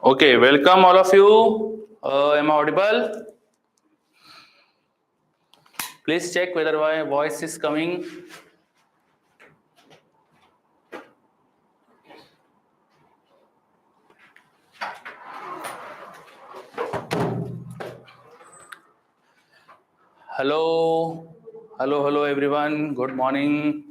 Okay, welcome all of you. Am I audible? Please check whether my voice is coming. Hello, hello everyone. Good morning.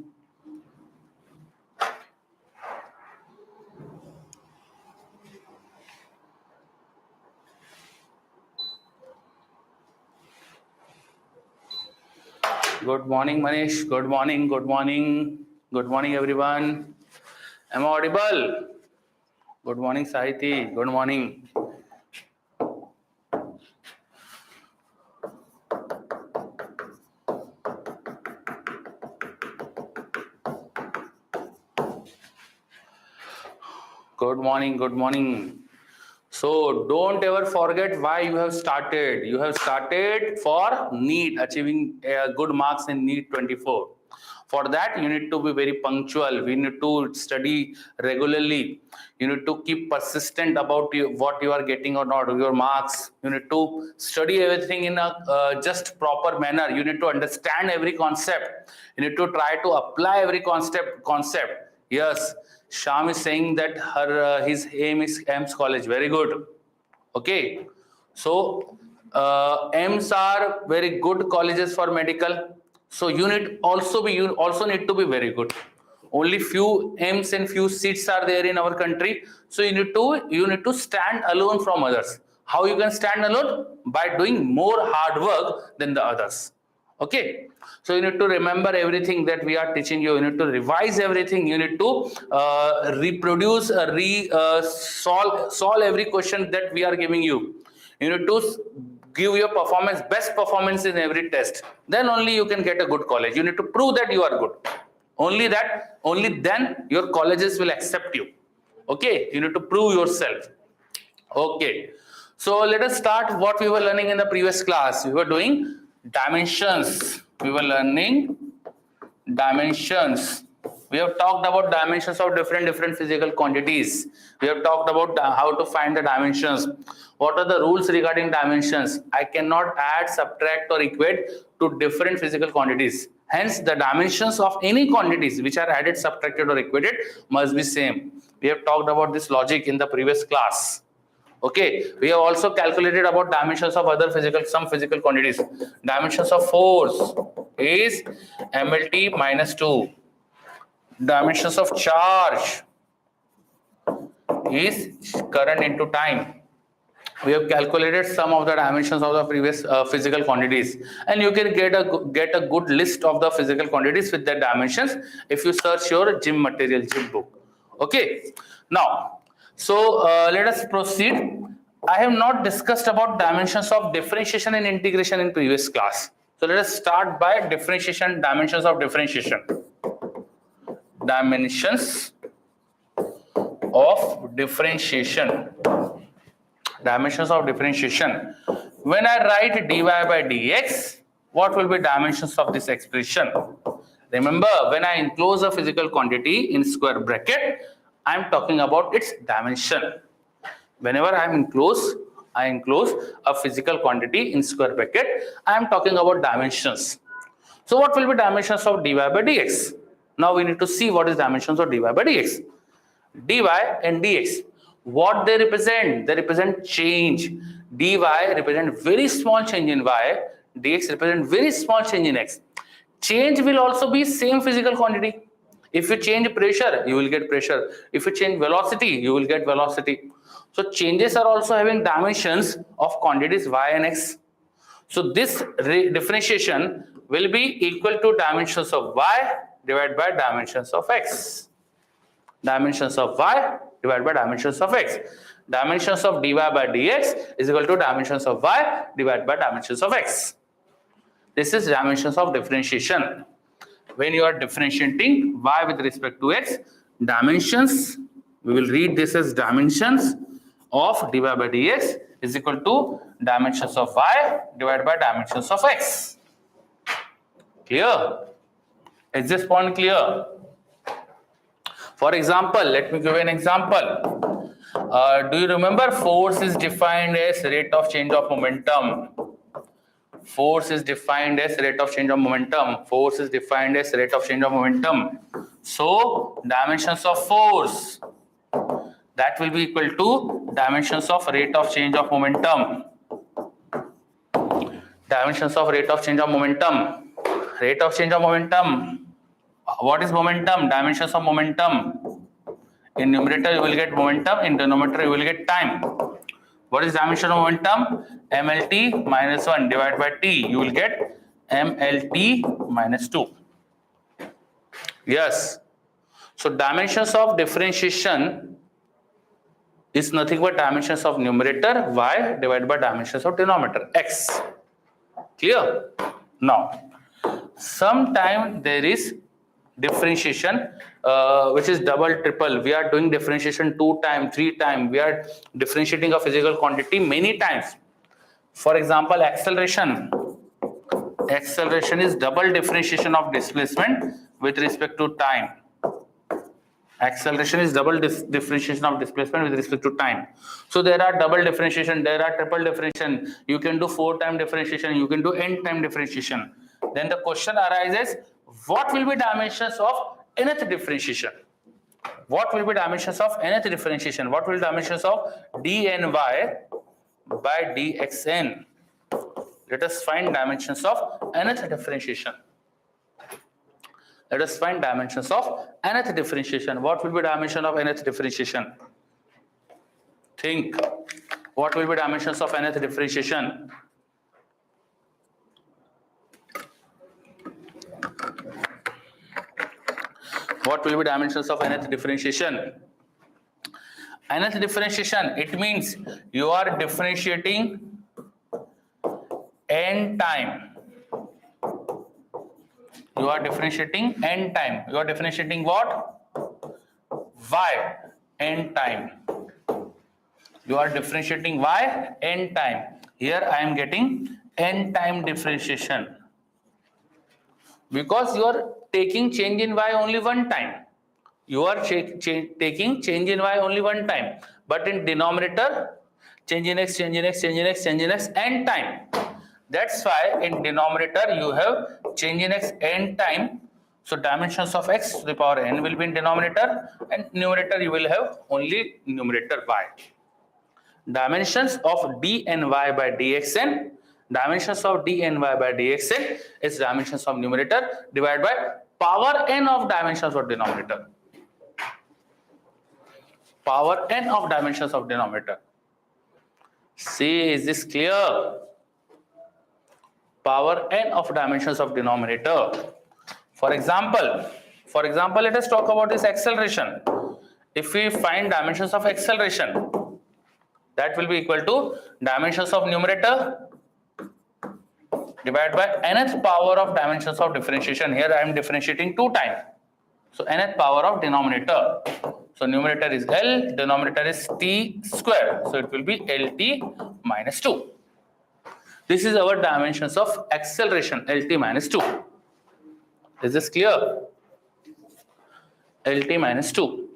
Good morning, Manish. Good morning. Good morning. Good morning, everyone. Am I audible? Good morning, Sahiti. Good morning. Good morning. Good morning. So don't ever forget why you have started. You have started for NEET, achieving good marks in NEET 24. For that, you need to be very punctual. We need to study regularly. You need to keep persistent about what you are getting or not, your marks. You need to study everything in a just proper manner. You need to understand every concept. You need to try to apply every concept. Yes, Sham is saying that his aim is AIMS College. Very good. Okay, so AIMS are very good colleges for medical. So you also need to be very good. Only few AIMS and few seats are there in our country. So you need to stand alone from others. How you can stand alone? By doing more hard work than the others. Okay, so you need to remember everything that we are teaching you. You need to revise everything. You need to reproduce solve every question that we are giving you. You need to give your best performance in every test. Then only you can get a good college. You need to prove that you are good. Only then your colleges will accept you. Okay, you need to prove yourself. Okay, so let us start what we were learning in the previous class. We were doing dimensions. We were learning dimensions. We have talked about dimensions of different physical quantities. We have talked about how to find the dimensions. What are the rules regarding dimensions? I cannot add, subtract or equate to different physical quantities. Hence, the dimensions of any quantities which are added, subtracted or equated must be same. We have talked about this logic in the previous class. Okay, we have also calculated about dimensions of some physical quantities. Dimensions of force is mlt minus 2. Dimensions of charge is current into time. We have calculated some of the dimensions of the previous physical quantities, and you can get a good list of the physical quantities with the dimensions if you search your gym book. Okay, now so let us proceed. I have not discussed about dimensions of differentiation and integration in previous class. So let us start by differentiation, dimensions of differentiation. Dimensions of differentiation. Dimensions of differentiation. When I write dy by dx, what will be dimensions of this expression? Remember, when I enclose a physical quantity in square bracket, I am talking about its dimension. Whenever I enclose a physical quantity in square bracket, I am talking about dimensions. So what will be dimensions of dy by dx? Now we need to see what is dimensions of dy by dx. Dy and dx, what they represent? They represent change. Dy represent very small change in y, dx represent very small change in x. Change will also be same physical quantity. If you change pressure, you will get pressure. If you change velocity, you will get velocity. So changes are also having dimensions of quantities y and x. So this differentiation will be equal to dimensions of y divided by dimensions of x. Dimensions of y divided by dimensions of x. Dimensions of dy by dx is equal to dimensions of y divided by dimensions of x. This is dimensions of differentiation. When you are differentiating y with respect to x, dimensions, we will read this as dimensions of dy by dx is equal to dimensions of y divided by dimensions of x. Clear? Is this point clear? For example, let me give you an example. Do you remember force is defined as rate of change of momentum? Force is defined as rate of change of momentum. Force is defined as rate of change of momentum. So dimensions of force, that will be equal to dimensions of rate of change of momentum. Dimensions of rate of change of momentum. Rate of change of momentum. What is momentum? Dimensions of momentum. In numerator you will get momentum, in denominator you will get time. What is dimension of momentum? MLT minus 1 divided by T. You will get MLT minus 2. Yes. So dimensions of differentiation is nothing but dimensions of numerator y divided by dimensions of denominator x. Clear? Now, sometime there is differentiation which is double, triple. We are doing differentiation 2 times, 3 times. We are differentiating a physical quantity many times. For example, acceleration. Acceleration is double differentiation of displacement with respect to time. Acceleration is double differentiation of displacement with respect to time. So there are double differentiation, there are triple differentiation. You can do 4 time differentiation, you can do n time differentiation. Then the question arises, what will be dimensions of nth differentiation? What will be dimensions of nth differentiation? What will be dimensions of dny by dxn? Let us find dimensions of nth differentiation. Let us find dimensions of nth differentiation. What will be dimension of nth differentiation? Think. What will be dimensions of nth differentiation? What will be dimensions of nth differentiation? Nth differentiation, it means you are differentiating n time. You are differentiating n time. You are differentiating what? Y n time. You are differentiating y n time. Here I am getting n time differentiation. Because you are taking change in y only one time. You are taking change in y only one time. But in denominator, change in x, change in x, change in x, change in x n time. That's why in denominator you have change in x n time. So dimensions of x to the power n will be in denominator, and numerator you will have only numerator y. Dimensions of dny by dxn. Dimensions of dny by dxn is dimensions of numerator divided by power n of dimensions of denominator. Power n of dimensions of denominator. See, is this clear? Power n of dimensions of denominator. For example, let us talk about this acceleration. If we find dimensions of acceleration, that will be equal to dimensions of numerator divided by nth power of dimensions of differentiation. Here I am differentiating 2 times. So nth power of denominator. So numerator is L, denominator is T square. So it will be LT minus 2. This is our dimensions of acceleration, LT minus 2. Is this clear? LT minus 2.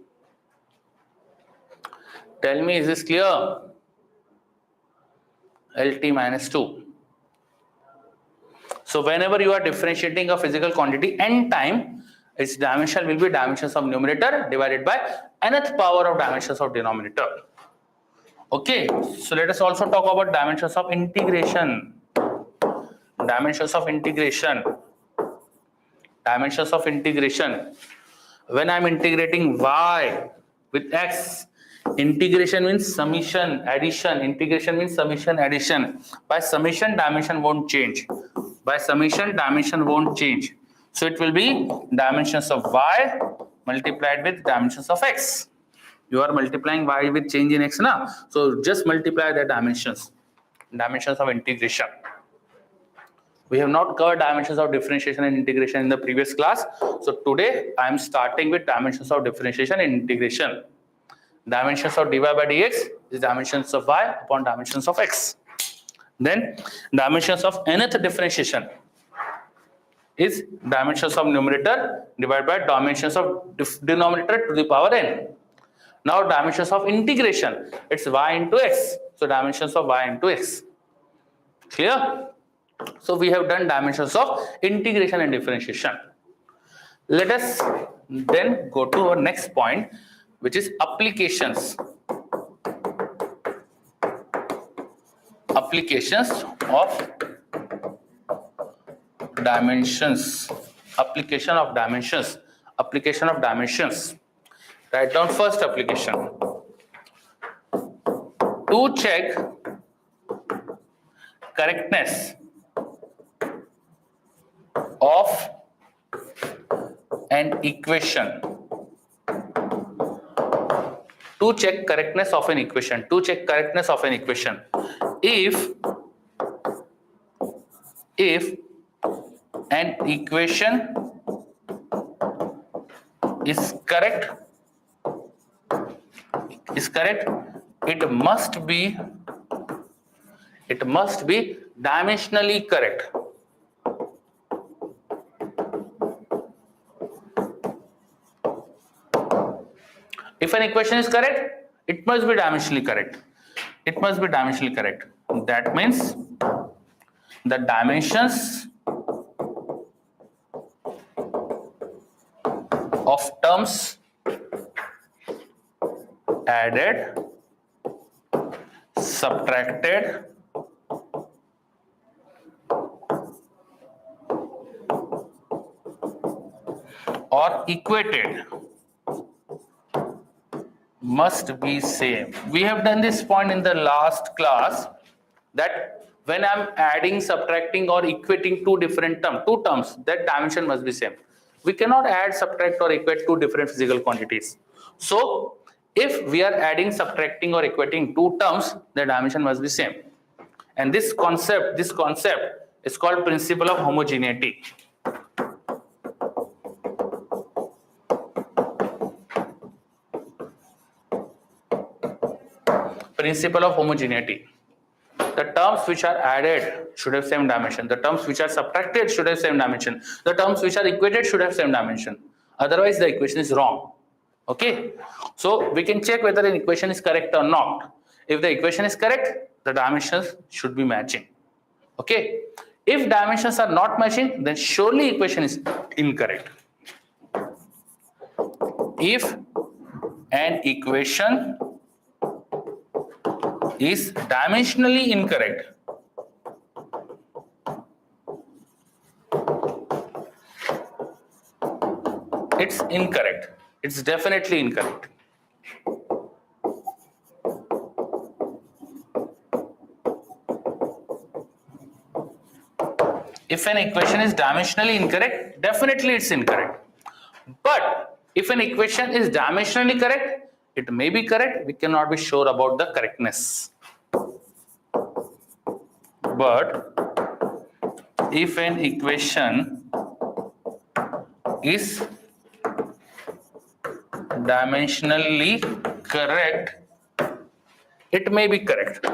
Tell me, is this clear? LT minus 2. So whenever you are differentiating a physical quantity n time, its dimension will be dimensions of numerator divided by nth power of dimensions of denominator. Okay, so let us also talk about dimensions of integration. Dimensions of integration. Dimensions of integration. When I am integrating y with x, integration means summation, addition. Integration means summation, addition. By summation, dimension won't change. By summation, dimension won't change. So it will be dimensions of y multiplied with dimensions of x. You are multiplying y with change in x now. So just multiply the dimensions. Dimensions of integration. We have not covered dimensions of differentiation and integration in the previous class. So today I am starting with dimensions of differentiation and integration. Dimensions of dy by dx is dimensions of y upon dimensions of x. Then dimensions of nth differentiation is dimensions of numerator divided by dimensions of denominator to the power n. Now dimensions of integration, it's y into x. So dimensions of y into x. Clear? So we have done dimensions of integration and differentiation. Let us then go to our next point, which is applications. Applications of dimensions. Application of dimensions. Application of dimensions. Write down first application. To check correctness of an equation. To check correctness of an equation. To check correctness of an equation. If an equation is correct, it must be dimensionally correct. If an equation is correct, it must be dimensionally correct. It must be dimensionally correct. That means the dimensions of terms added, subtracted, or equated must be same. We have done this point in the last class that when I'm adding, subtracting or equating two terms, that dimension must be same. We cannot add, subtract or equate two different physical quantities. So if we are adding, subtracting or equating two terms, the dimension must be same. And this concept is called principle of homogeneity. Principle of homogeneity. The terms which are added should have same dimension. The terms which are subtracted should have same dimension. The terms which are equated should have same dimension. Otherwise, the equation is wrong. Okay. So we can check whether an equation is correct or not. If the equation is correct, the dimensions should be matching. Okay. If dimensions are not matching, then surely equation is incorrect. If an equation is dimensionally incorrect, it's incorrect. It's definitely incorrect. If an equation is dimensionally incorrect, definitely it's incorrect. But if an equation is dimensionally correct, it may be correct. We cannot be sure about the correctness. But if an equation is dimensionally correct, it may be correct.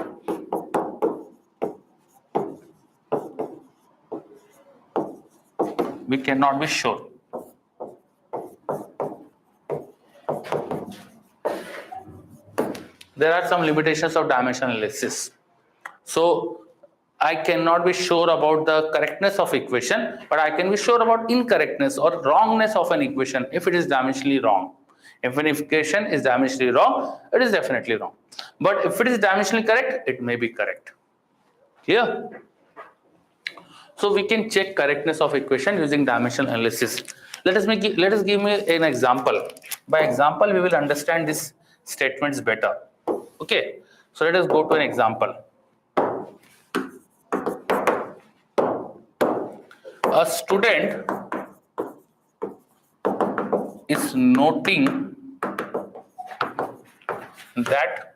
We cannot be sure. There are some limitations of dimension analysis. So I cannot be sure about the correctness of equation, but I can be sure about incorrectness or wrongness of an equation if it is dimensionally wrong. If an equation is dimensionally wrong, it is definitely wrong. But if it is dimensionally correct, it may be correct. Here. So we can check correctness of equation using dimensional analysis. Let us give me an example. By example, we will understand these statements better. Okay. So let us go to an example. A student is noting that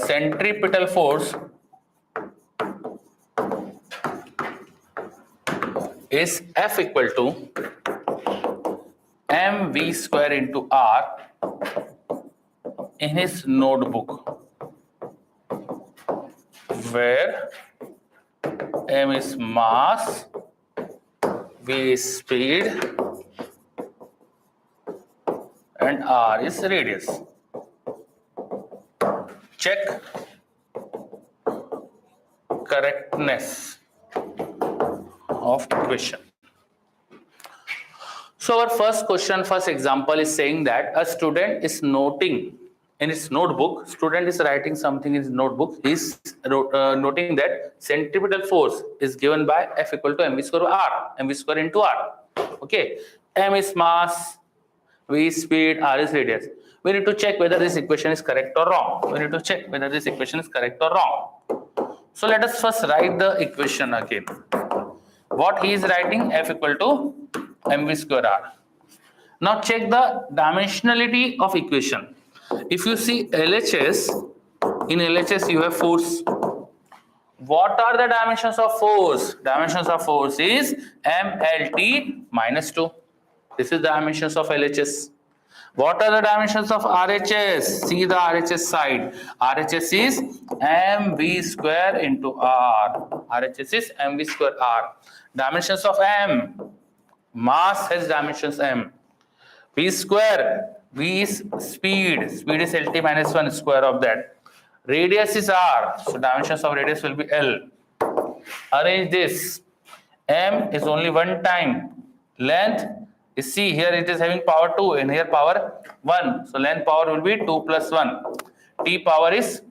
centripetal force is F equal to mv square into r in his notebook, where m is mass, v is speed, and R is radius. Check correctness of equation. So our first question, first example is saying that a student is noting in his notebook, student is writing something in his notebook, he is noting that centripetal force is given by F equal to mv square R, mv square into R. Okay, m is mass, v is speed, R is radius. We need to check whether this equation is correct or wrong. So let us first write the equation again. What he is writing, F equal to mv square R. Now check the dimensionality of equation. If you see LHS, in LHS you have force. What are the dimensions of force? Dimensions of force is MLT minus 2. This is the dimensions of LHS. What are the dimensions of RHS? See the RHS side. RHS is mv square into R. RHS is mv square R. Dimensions of M. Mass has dimensions M. V square. V is speed. Speed is LT minus 1 square of that. Radius is R. So dimensions of radius will be L. Arrange this. M is only one time. Length is C. Here it is having power 2 and here power 1. So length power will be 2 plus 1. T power is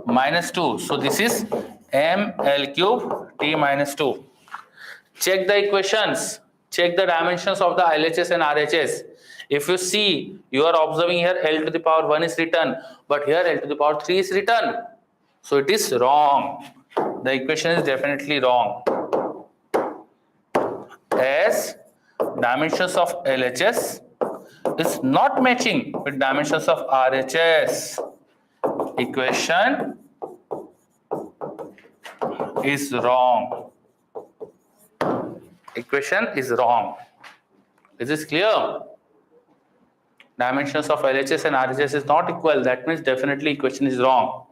minus 2. So this is ML cube T minus 2. Check the equations. Check the dimensions of the LHS and RHS. If you see, you are observing here L to the power 1 is written, but here L to the power 3 is written. So it is wrong. The equation is definitely wrong. As dimensions of LHS is not matching with dimensions of RHS. Equation is wrong. Equation is wrong. Is this clear? Dimensions of LHS and RHS is not equal. That means definitely equation is wrong.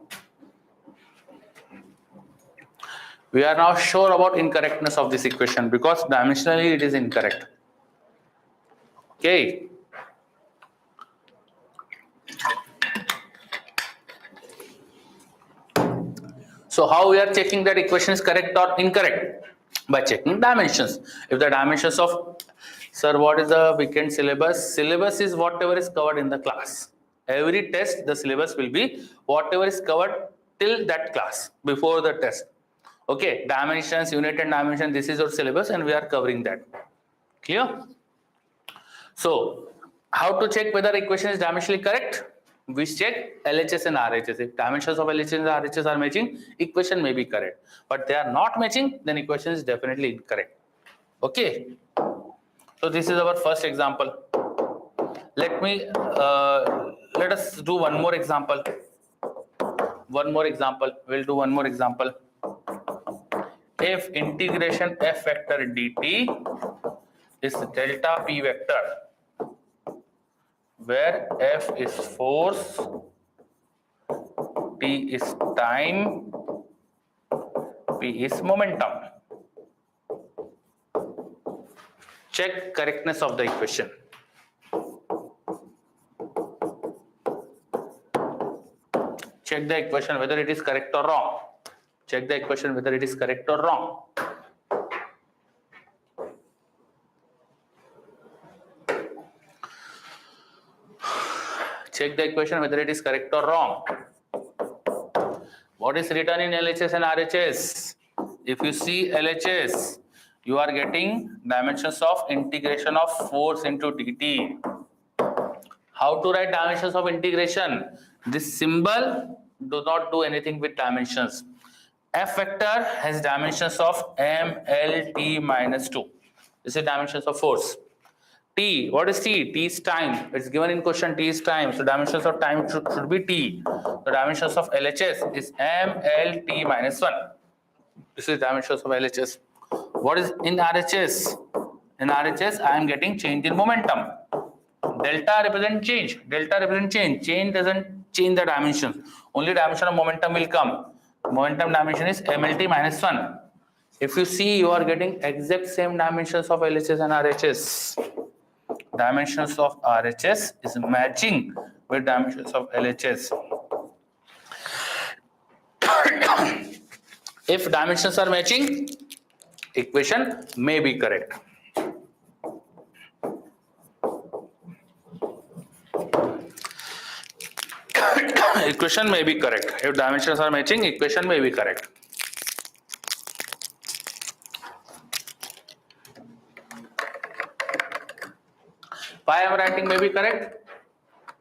We are now sure about incorrectness of this equation because dimensionally it is incorrect. Okay. So how we are checking that equation is correct or incorrect? By checking dimensions. If the dimensions of, sir, what is the weekend syllabus? Syllabus is whatever is covered in the class. Every test, the syllabus will be whatever is covered till that class, before the test. Okay, dimensions, unit and dimension, this is your syllabus and we are covering that. Clear? So, how to check whether equation is dimensionally correct? We check LHS and RHS. If dimensions of LHS and RHS are matching, equation may be correct. But they are not matching, then equation is definitely incorrect. Okay. So this is our first example. Let us do one more example. We'll do one more example. If integration f vector dt is delta p vector, where f is force, t is time, p is momentum. Check correctness of the equation. Check the equation whether it is correct or wrong. Check the equation whether it is correct or wrong. Check the equation whether it is correct or wrong. What is written in LHS and RHS? If you see LHS, you are getting dimensions of integration of force into dt. How to write dimensions of integration? This symbol does not do anything with dimensions. F vector has dimensions of m, l, t minus 2. This is dimensions of force. T, what is T? T is time. It's given in question, T is time. So dimensions of time should be T. The dimensions of LHS is m, l, t minus 1. This is dimensions of LHS. What is in RHS? In RHS, I am getting change in momentum. Delta represents change. Delta represents change. Change doesn't change the dimensions. Only dimension of momentum will come. Momentum dimension is MLT minus 1. If you see, you are getting exact same dimensions of LHS and RHS. dimensions of RHS is matching with dimensions of LHS. If dimensions are matching, equation may be correct. Equation may be correct. If dimensions are matching, equation may be correct. Why I am writing may be correct?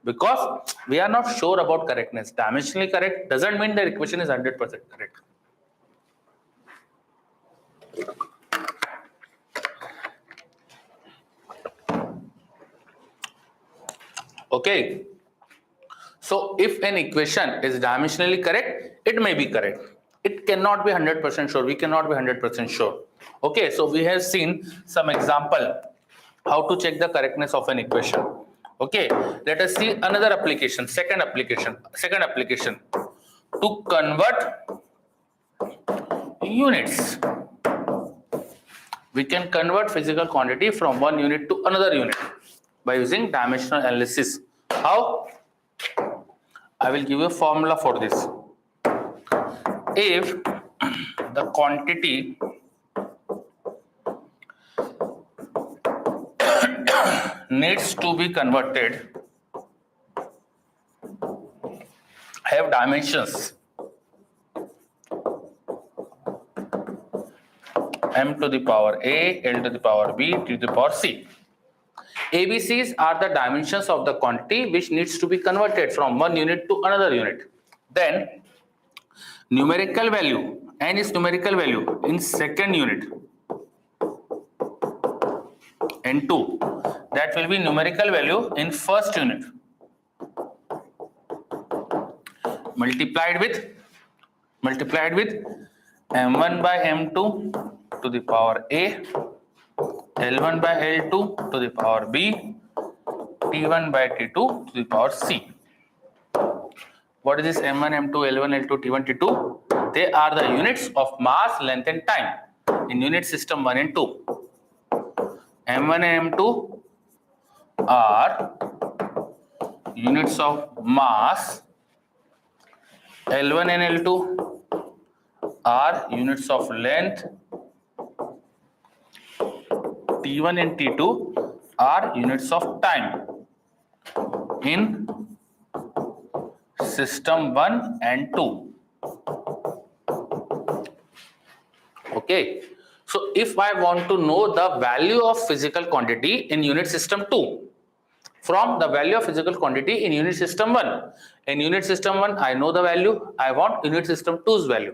Because we are not sure about correctness. Dimensionally correct doesn't mean the equation is 100% correct. Okay. So if an equation is dimensionally correct, it may be correct. It cannot be 100% sure. We cannot be 100% sure. Okay. So we have seen some example how to check the correctness of an equation. Okay. Let us see another application. Second application. To convert units. We can convert physical quantity from one unit to another unit by using dimensional analysis. How? I will give you a formula for this. If the quantity needs to be converted have dimensions m to the power a, l to the power b, t to the power c. ABCs are the dimensions of the quantity which needs to be converted from one unit to another unit. Then numerical value, n is numerical value in second unit, n2, that will be numerical value in first unit, multiplied with m1 by m2 to the power a, L1 by L2 to the power B, T1 by T2 to the power C. What is this M1, M2, L1, L2, T1, T2? They are the units of mass, length and time in unit system 1 and 2. M1 and M2 are units of mass, L1 and L2 are units of length, T1 and T2 are units of time in system 1 and 2. Okay. So if I want to know the value of physical quantity in unit system 2 from the value of physical quantity in unit system 1. In unit system 1, I know the value. I want unit system 2's value.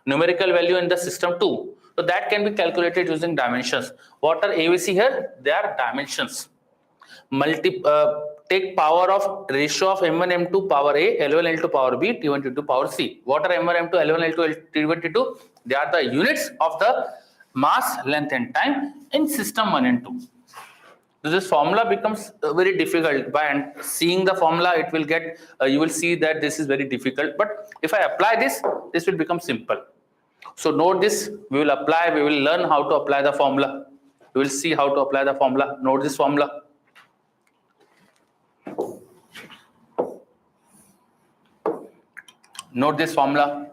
Numerical value in the system 2. So that can be calculated using dimensions. What are ABC here? They are dimensions. Take power of ratio of M1, M2 power A, L1, L2 power B, T1, T2 power C. What are M1, M2, L1, L2, T1, T2? They are the units of the mass, length and time in system 1 and 2. So this formula becomes very difficult. By seeing the formula, it will get, you will see that this is very difficult. But if I apply this, this will become simple. So note this, we will learn how to apply the formula. We will see how to apply the formula. Note this formula. Note this formula.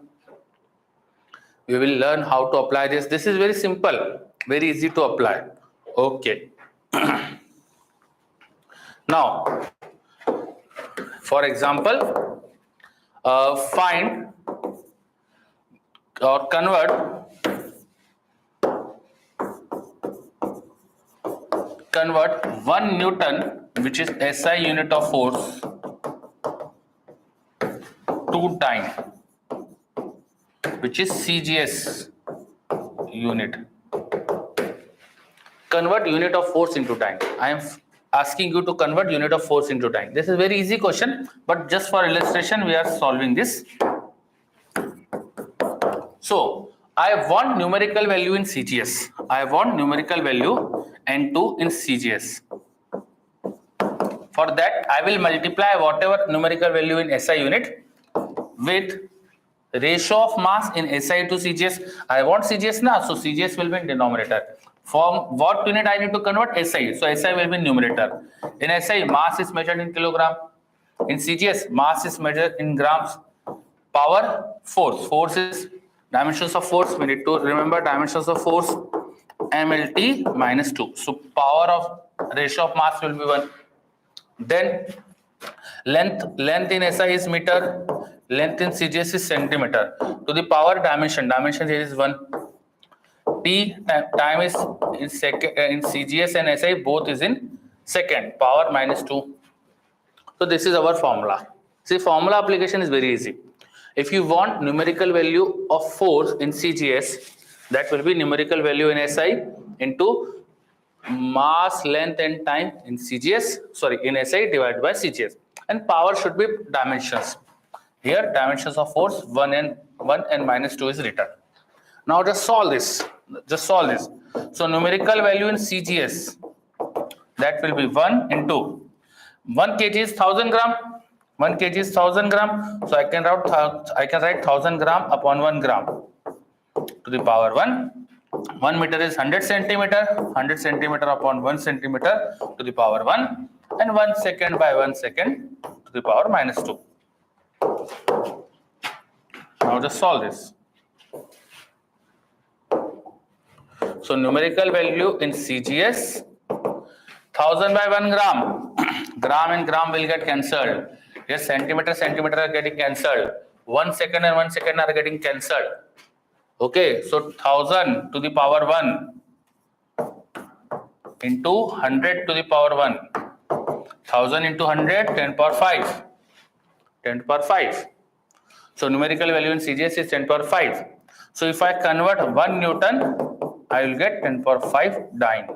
We will learn how to apply this. This is very simple, very easy to apply. Okay. Now, for example, find or convert 1 Newton, which is SI unit of force, to time, which is CGS unit. Convert unit of force into time. I am asking you to convert unit of force into time. This is a very easy question, but just for illustration, we are solving this. So, I want numerical value in CGS. I want numerical value N2 in CGS. For that, I will multiply whatever numerical value in SI unit with ratio of mass in SI to CGS. I want CGS now, so CGS will be in denominator. From what unit I need to convert? SI. So SI will be numerator. In SI, mass is measured in kilogram. In CGS, mass is measured in grams. Power, force. Force is dimensions of force. We need to remember dimensions of force. MLT minus 2. So power of ratio of mass will be 1. Then length in SI is meter. Length in CGS is centimeter. To the power dimension here is 1. T time is in second in CGS and SI both is in second. Power minus 2. So this is our formula. See, formula application is very easy. If you want numerical value of force in CGS, that will be numerical value in SI into mass, length and time in in SI divided by CGS. And power should be dimensions. Here dimensions of force 1 and minus 2 is written. Now just solve this. So numerical value in CGS, that will be 1 into 1 kg is 1000 gram. 1 kg is 1000 gram. So I can write 1000 gram upon 1 gram to the power 1. 1 meter is 100 centimeter. 100 centimeter upon 1 centimeter to the power 1. And 1 second by 1 second to the power minus 2. Now just solve this. So numerical value in CGS, 1000 by 1 gram. Gram and gram will get cancelled. Yes, centimeter are getting cancelled. 1 second and 1 second are getting cancelled. Okay, so 1000 to the power 1 into 100 to the power 1. 1000 into 100, 10 power 5. 10 power 5. So numerical value in CGS is 10 power 5. So if I convert 1 Newton, I will get 10 power 5 dyne.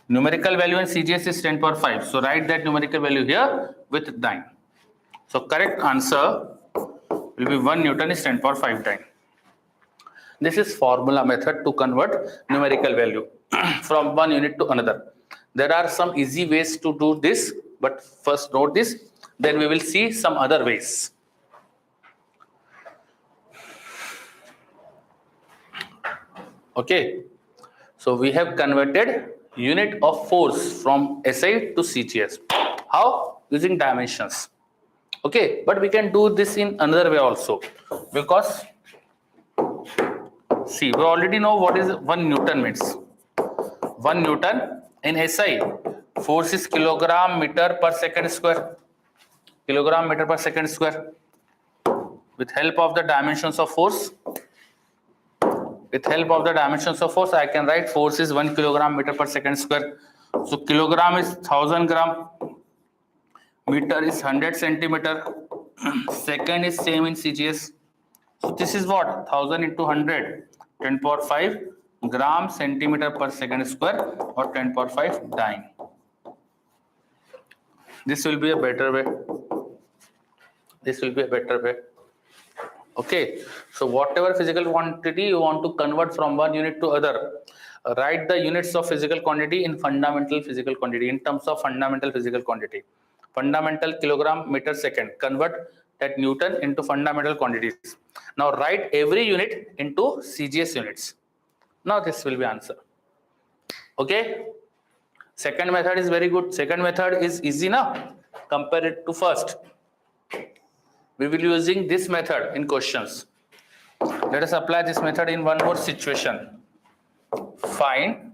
Numerical value in CGS is 10 power 5. So write that numerical value here with dyne. So correct answer will be 1 Newton is 10 power 5 dyne. This is formula method to convert numerical value from one unit to another. There are some easy ways to do this, but first note this, then we will see some other ways. Okay, so we have converted unit of force from SI to CGS. How? Using dimensions. Okay, but we can do this in another way also, because see, we already know what is 1 Newton means. 1 Newton in SI, force is kilogram meter per second square. Kilogram meter per second square. With help of the dimensions of force, I can write force is 1 kilogram meter per second square. So kilogram is 1000 gram, meter is 100 centimeter, second is same in CGS. So this is what? 1000 into 100, 10 power 5 gram centimeter per second square, or 10 power 5 dyne. This will be a better way. Okay, so whatever physical quantity you want to convert from one unit to other, write the units of physical quantity in fundamental physical quantity, in terms of fundamental physical quantity. Fundamental kilogram meter second, convert that Newton into fundamental quantities. Now write every unit into CGS units. Now this will be answer. Okay, second method is very good. Second method is easy now, compare it to first. We will be using this method in questions. Let us apply this method in one more situation. Find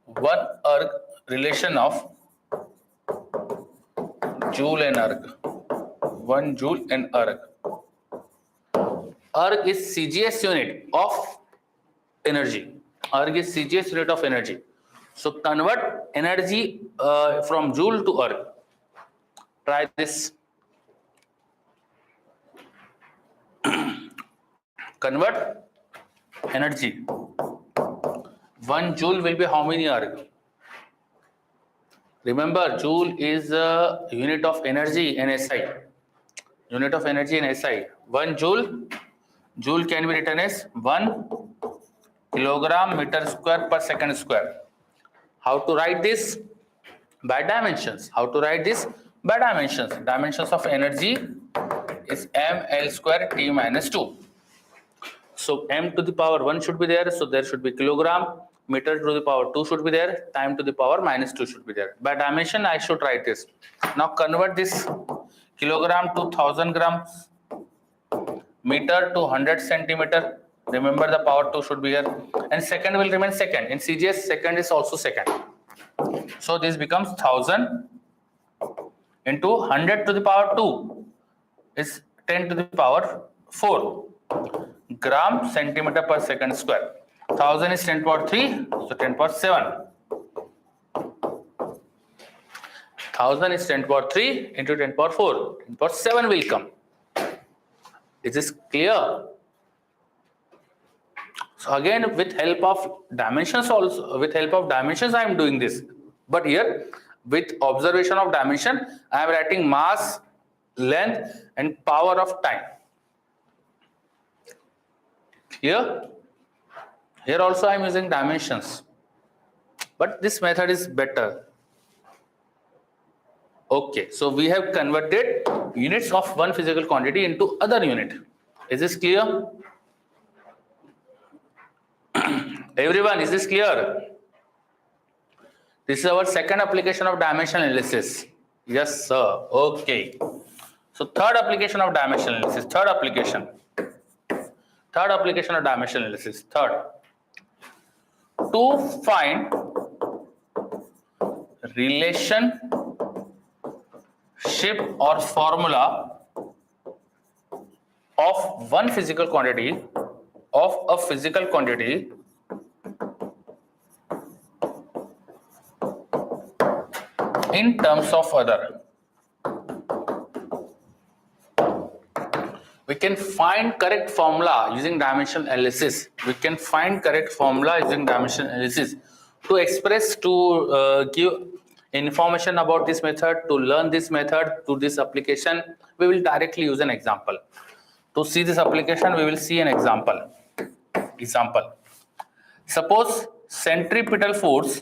one erg relation of joule and erg. 1 joule and erg. Erg is CGS unit of energy. Erg is CGS unit of energy. So convert energy from joule to erg. Try this. Convert energy. 1 joule will be how many erg? Remember, joule is a unit of energy in SI. Unit of energy in SI. 1 joule. Joule can be written as 1 kilogram meter square per second square. How to write this? By dimensions. Dimensions of energy is ml square T minus 2. So m to the power 1 should be there. So there should be kilogram. Meter to the power 2 should be there. Time to the power minus 2 should be there. By dimension, I should write this. Now convert this kilogram to 1000 grams. Meter to 100 centimeter. Remember the power 2 should be here. And second will remain second. In CGS, second is also second. So this becomes 1000 into 100 to the power 2 is 10 to the power 4 gram centimeter per second square. 1000 is 10 power 3, so 10 power 7. 1000 is 10 power 3 into 10 power 4. 10 power 7 will come. Is this clear? So again, with help of dimensions I am doing this. But here, with observation of dimension, I am writing mass, length, and power of time. Here also I am using dimensions, but this method is better. Okay, so we have converted units of one physical quantity into other unit. Is this clear? Everyone, is this clear? This is our second application of dimension analysis. Yes, sir. Okay. So third application of dimension analysis. Third application of dimension analysis. Third. To find relationship or formula of one physical quantity, of a physical quantity in terms of other. We can find correct formula using dimensional analysis. To express, to give information about this method, to learn this method, to this application, we will directly use an example. To see this application, we will see an example. Suppose centripetal force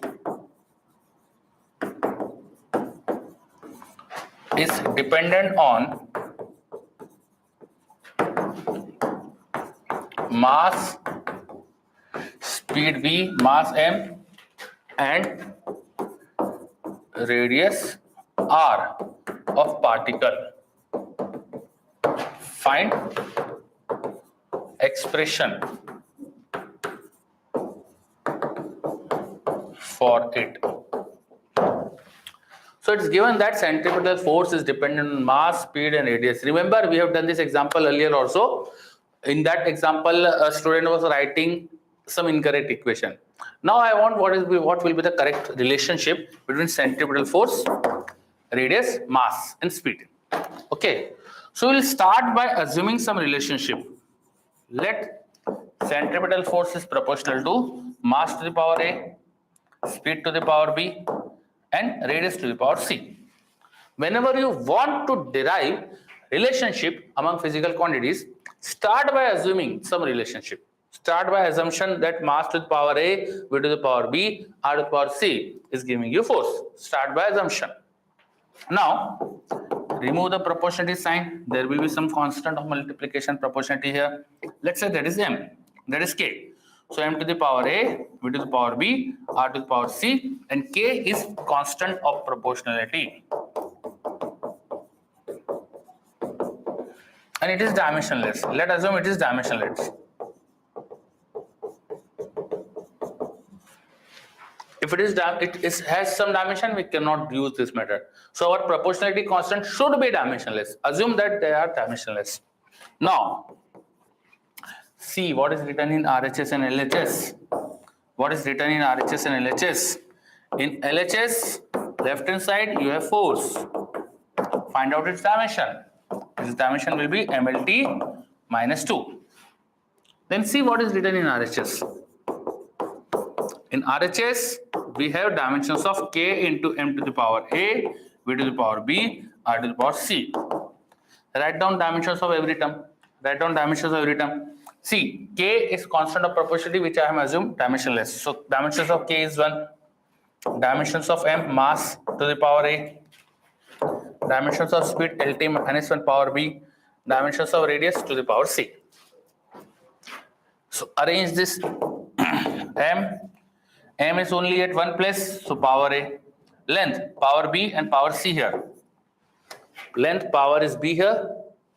is dependent on mass, speed v, mass m, and radius r of particle. Find expression for it. So it's given that centripetal force is dependent on mass, speed, and radius. Remember, we have done this example earlier also. In that example, a student was writing some incorrect equation. Now I want what will be the correct relationship between centripetal force, radius, mass, and speed. Okay. So we'll start by assuming some relationship. Let centripetal force is proportional to mass to the power A, speed to the power B, and radius to the power C. Whenever you want to derive relationship among physical quantities, start by assuming some relationship. Start by assumption that mass to the power A, V to the power B, R to the power C is giving you force. Start by assumption. Now, remove the proportionality sign. There will be some constant of multiplication proportionality here. Let's say that is M, that is K. So M to the power A, V to the power B, R to the power C, and K is constant of proportionality. And it is dimensionless. Let us assume it is dimensionless. If it has some dimension, we cannot use this method. So our proportionality constant should be dimensionless. Assume that they are dimensionless. Now, see what is written in RHS and LHS. What is written in RHS and LHS? In LHS, left hand side, you have force. Find out its dimension. Its dimension will be MLT minus 2. Then see what is written in RHS. In RHS, we have dimensions of K into M to the power A, V to the power B, R to the power C. Write down dimensions of every term. See, K is constant of proportionality, which I have assumed dimensionless. So dimensions of K is 1. Dimensions of M, mass to the power A. Dimensions of speed, LT minus 1 power B. Dimensions of radius to the power C. So arrange this m is only at one place, so power A. Length, power B and power C here. Length, power is B here,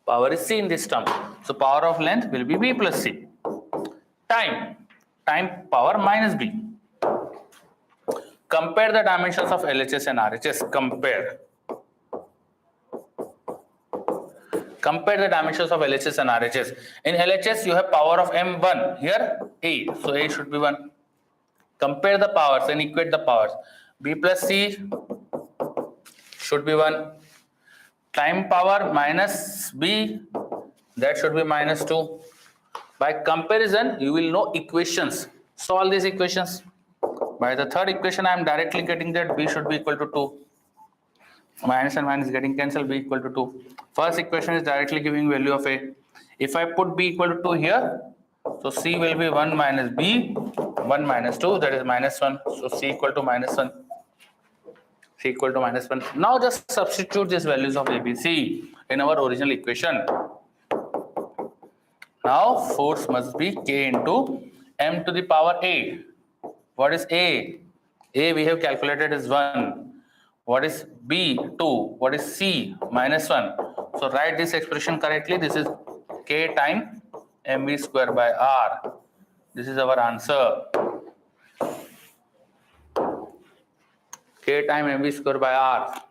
power is C in this term. So power of length will be B plus C. Time, power minus B. Compare the dimensions of LHS and RHS. Compare the dimensions of LHS and RHS. In LHS, you have power of M1. Here, A. So A should be 1. Compare the powers and equate the powers. B plus C should be 1. Time power minus B, that should be minus 2. By comparison, you will know equations. Solve these equations. By the third equation, I am directly getting that B should be equal to 2. Minus and minus getting cancelled, B equal to 2. First equation is directly giving value of A. If I put B equal to 2 here, so C will be 1 minus B, 1 minus 2, that is minus 1. So C equal to minus 1. C equal to minus 1. Now just substitute these values of ABC in our original equation. Now force must be K into M to the power A. What is A? A we have calculated is 1. What is B? 2. What is C? Minus 1. So write this expression correctly. This is K time mv square by R. This is our answer. K time mv square by R.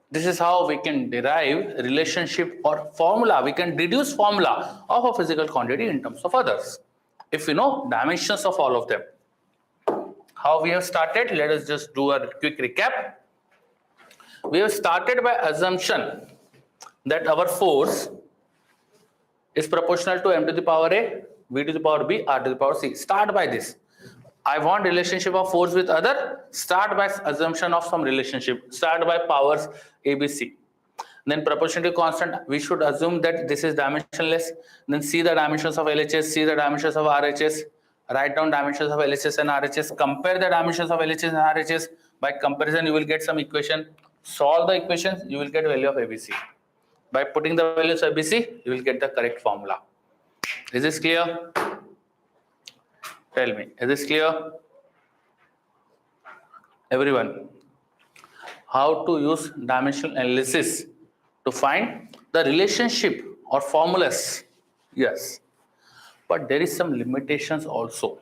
This is how we can derive relationship or formula. We can deduce formula of a physical quantity in terms of others, if we know dimensions of all of them. How we have started? Let us just do a quick recap. We have started by assumption that our force is proportional to m to the power A, v to the power B, r to the power C. Start by this. I want relationship of force with other. Start by assumption of some relationship. Start by powers A, B, C. Then proportionality constant, we should assume that this is dimensionless. Then see the dimensions of LHS, see the dimensions of RHS. Write down dimensions of LHS and RHS. Compare the dimensions of LHS and RHS. By comparison, you will get some equation. Solve the equations, you will get value of ABC. By putting the values of ABC, you will get the correct formula. Is this clear? Tell me, is this clear? Everyone, how to use dimensional analysis to find the relationship or formulas? Yes, but there is some limitations also.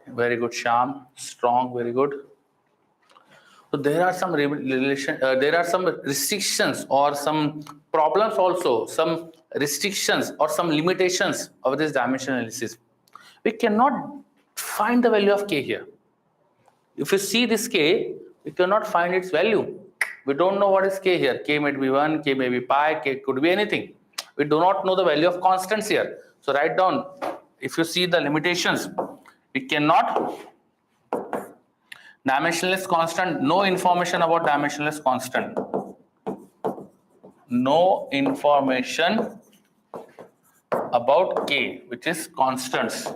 Very good, Shyam. Strong, very good. So there are some restrictions or some problems also, some restrictions or some limitations of this dimensional analysis. We cannot find the value of K here. If you see this K, we cannot find its value. We don't know what is K here. K may be 1, K may be pi, K could be anything. We do not know the value of constants here. So write down, if you see the limitations, we cannot dimensionless constant, no information about dimensionless constant. No information about K, which is constants.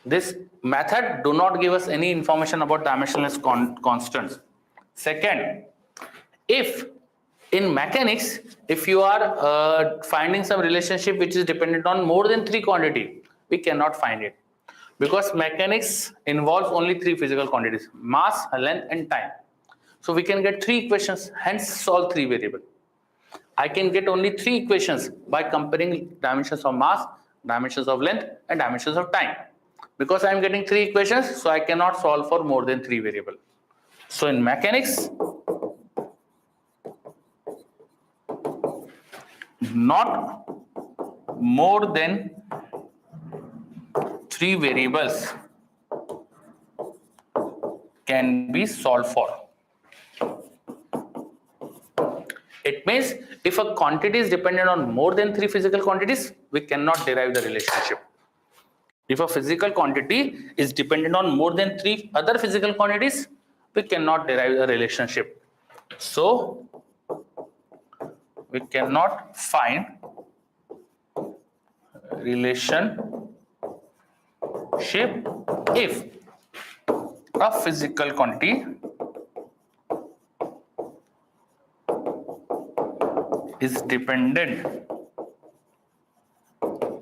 This method do not give us any information about dimensionless constants. Second, if in mechanics, if you are finding some relationship which is dependent on more than 3 quantity, we cannot find it. Because mechanics involves only 3 physical quantities: mass, length and time. So we can get 3 equations, hence solve 3 variable. I can get only 3 equations by comparing dimensions of mass, dimensions of length and dimensions of time. Because I am getting 3 equations, so I cannot solve for more than 3 variable. So in mechanics, not more than 3 variables can be solved for. It means if a quantity is dependent on more than 3 physical quantities, we cannot derive the relationship. If a physical quantity is dependent on more than 3 other physical quantities, we cannot derive the relationship. So we cannot find relationship if a physical quantity is dependent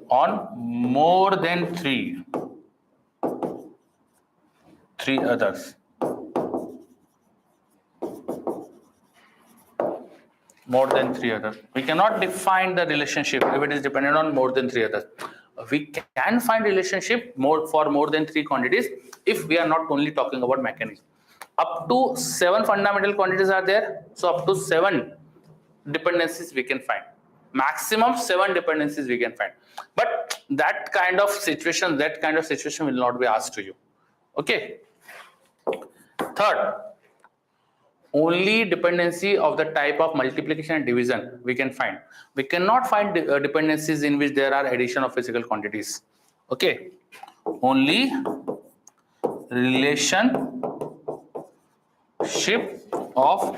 on more than three others. More than three others. We cannot define the relationship if it is dependent on more than three others. We can find relationship for more than three quantities if we are not only talking about mechanics. Up to 7 fundamental quantities are there. So up to 7 dependencies we can find. Maximum 7 dependencies we can find. But that kind of situation will not be asked to you. Okay. Third, only dependency of the type of multiplication and division we can find. We cannot find dependencies in which there are addition of physical quantities. Okay. Only relationship of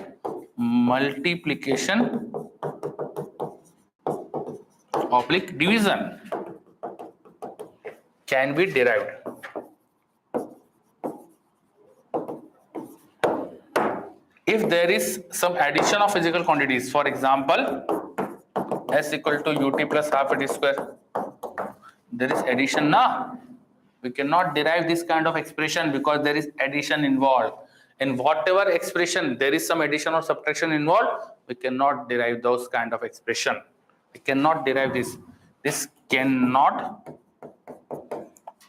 multiplication oblique division can be derived. If there is some addition of physical quantities, for example, S equal to ut plus half a t square, there is addition now. We cannot derive this kind of expression because there is addition involved. In whatever expression there is some addition or subtraction involved, we cannot derive those kind of expression. We cannot derive this. This cannot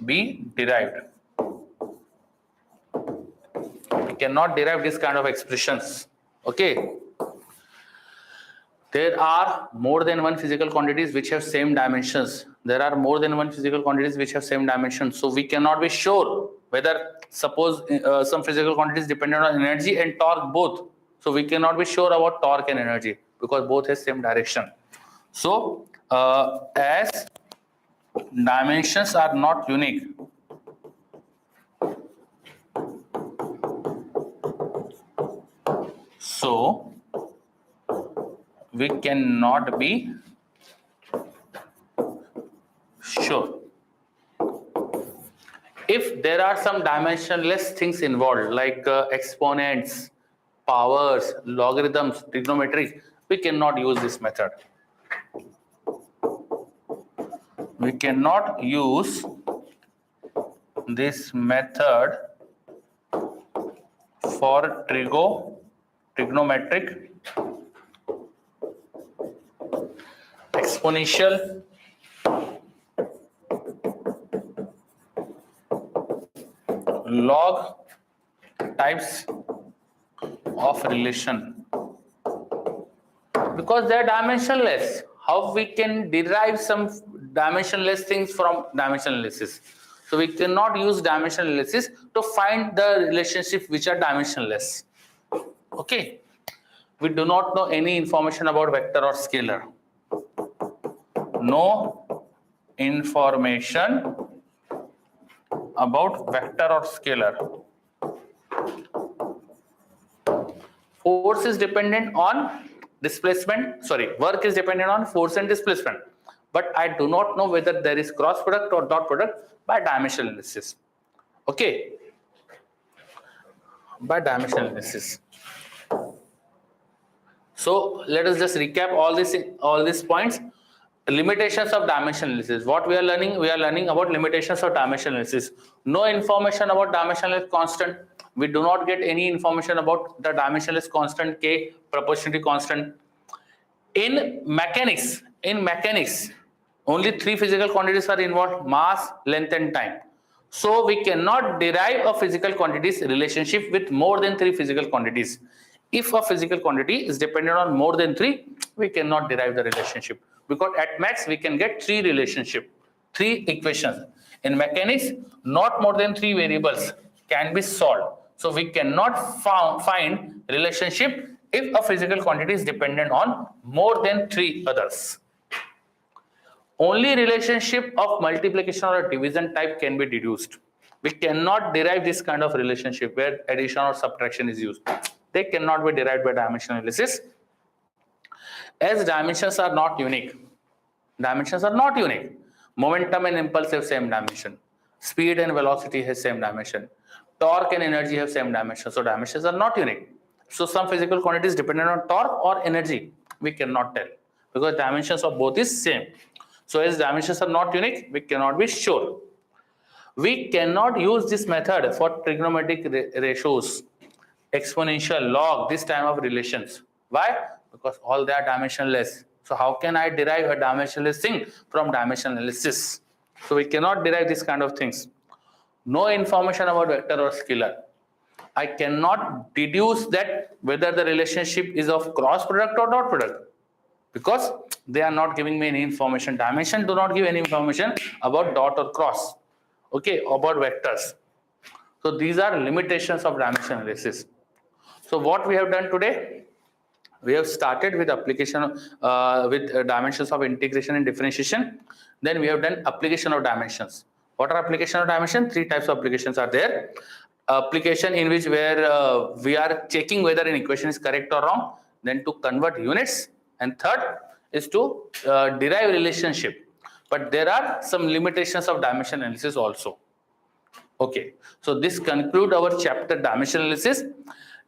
be derived. We cannot derive this kind of expressions. Okay. There are more than one physical quantities which have same dimensions. There are more than one physical quantities which have same dimensions. So we cannot be sure whether, suppose some physical quantities dependent on energy and torque both. So we cannot be sure about torque and energy because both have same direction. So as dimensions are not unique, so we cannot be sure. If there are some dimensionless things involved like exponents, powers, logarithms, trigonometry, we cannot use this method. We cannot use this method for trigonometric, exponential, log types of relation because they are dimensionless. How we can derive some dimensionless things from dimensional analysis? So we cannot use dimensional analysis to find the relationships which are dimensionless. Okay. We do not know any information about vector or scalar. No information about vector or scalar. Force is dependent on displacement, work is dependent on force and displacement. But I do not know whether there is cross product or dot product by dimensional analysis. Okay. By dimensional analysis. So let us just recap all these points. Limitations of dimensional analysis. What we are learning? We are learning about limitations of dimensional analysis. No information about dimensionless constant. We do not get any information about the dimensionless constant K, proportionality constant. In mechanics, only 3 physical quantities are involved: mass, length, and time. So we cannot derive a physical quantities relationship with more than 3 physical quantities. If a physical quantity is dependent on more than 3, we cannot derive the relationship because at max we can get 3 relationship, 3 equations. In mechanics, not more than 3 variables can be solved. So we cannot find relationship if a physical quantity is dependent on more than 3 others. Only relationship of multiplication or division type can be deduced. We cannot derive this kind of relationship where addition or subtraction is used. They cannot be derived by dimensional analysis. As dimensions are not unique. Momentum and impulse have same dimension. Speed and velocity has same dimension. Torque and energy have same dimension. So dimensions are not unique. So some physical quantities dependent on torque or energy, we cannot tell. because dimensions of both is same. So as dimensions are not unique, we cannot be sure. We cannot use this method for trigonometric ratios, exponential, log, this type of relations. Why? Because all they are dimensionless. So how can I derive a dimensionless thing from dimensional analysis? So we cannot derive this kind of things. No information about vector or scalar. I cannot deduce that whether the relationship is of cross product or dot product, because they are not giving me any information. Dimension do not give any information about dot or cross, okay, about vectors. So these are limitations of dimension analysis. So what we have done today, we have started with application with dimensions of integration and differentiation. Then we have done application of dimensions. What are application of dimension? Three types of applications are there. Application in which where we are checking whether an equation is correct or wrong, then to convert units, and third is to derive relationship. But there are some limitations of dimension analysis also. Okay, so this conclude our chapter dimension analysis.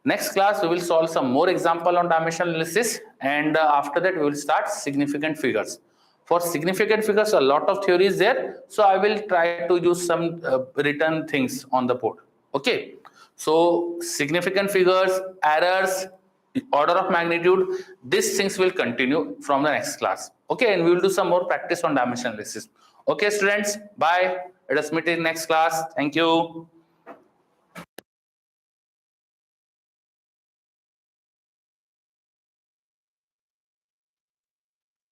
Next class we will solve some more example on dimension analysis, and after that we will start significant figures. For significant figures, a lot of theory is there, so I will try to use some written things on the board. Okay, so significant figures, errors, order of magnitude, these things will continue from the next class. Okay, and we will do some more practice on dimension analysis. Okay students, bye. Let us meet in next class. Thank you.